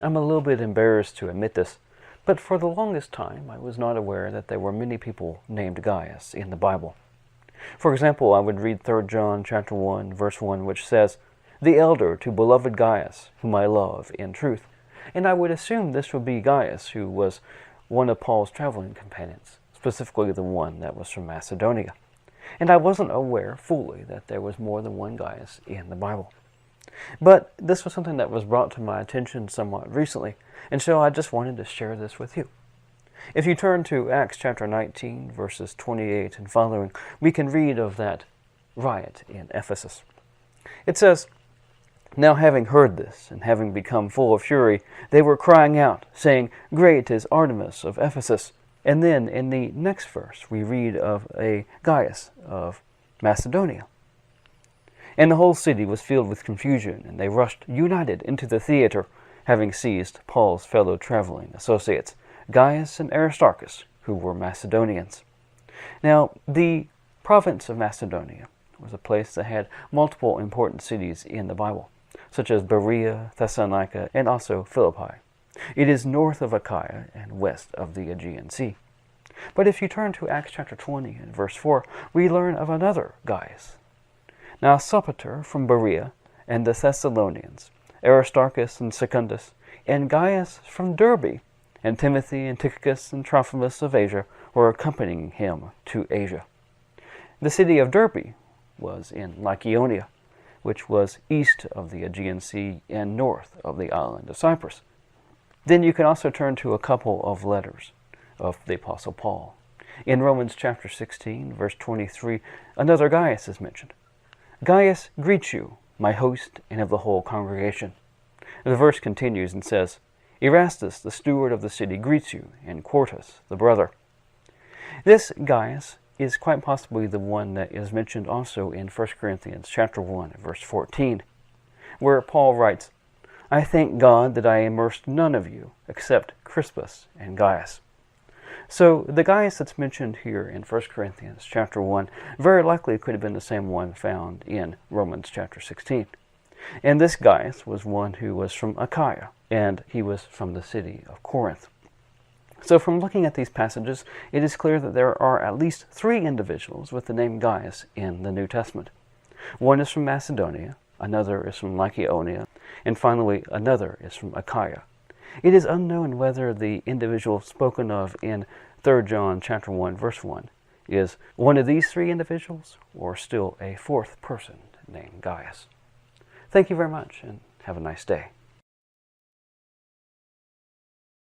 I'm a little bit embarrassed to admit this, but for the longest time I was not aware that there were many people named Gaius in the Bible. For example, I would read 3 John chapter 1, verse 1, which says, "The elder to beloved Gaius, whom I love in truth." And I would assume this would be Gaius, who was one of Paul's traveling companions, specifically the one that was from Macedonia. And I wasn't aware fully that there was more than one Gaius in the Bible. But this was something that was brought to my attention somewhat recently, and so I just wanted to share this with you. If you turn to Acts chapter 19, verses 28 and following, we can read of that riot in Ephesus. It says, "Now having heard this, and having become full of fury, they were crying out, saying, 'Great is Artemis of Ephesus.'" And then in the next verse, we read of a Gaius of Macedonia. "And the whole city was filled with confusion, and they rushed united into the theater, having seized Paul's fellow traveling associates, Gaius and Aristarchus, who were Macedonians." Now, the province of Macedonia was a place that had multiple important cities in the Bible, such as Berea, Thessalonica, and also Philippi. It is north of Achaia and west of the Aegean Sea. But if you turn to Acts chapter 20 and verse 4, we learn of another Gaius. "Now Sopater from Berea, and the Thessalonians, Aristarchus and Secundus, and Gaius from Derbe, and Timothy and Tychicus and Trophimus of Asia were accompanying him to Asia." The city of Derbe was in Lycaonia, which was east of the Aegean Sea and north of the island of Cyprus. Then you can also turn to a couple of letters of the Apostle Paul. In Romans chapter 16, verse 23, another Gaius is mentioned. "Gaius greets you, my host, and of the whole congregation." The verse continues and says, "Erastus, the steward of the city, greets you, and Quartus, the brother." This Gaius is quite possibly the one that is mentioned also in 1 Corinthians chapter 1, verse 14, where Paul writes, "I thank God that I immersed none of you except Crispus and Gaius." So the Gaius that's mentioned here in 1 Corinthians chapter 1 very likely could have been the same one found in Romans chapter 16. And this Gaius was one who was from Achaia, and he was from the city of Corinth. So from looking at these passages, it is clear that there are at least 3 individuals with the name Gaius in the New Testament. One is from Macedonia, another is from Lycaonia, and finally another is from Achaia. It is unknown whether the individual spoken of in 3 John chapter 1, verse 1 is one of these 3 individuals or still a 4th person named Gaius. Thank you very much, and have a nice day.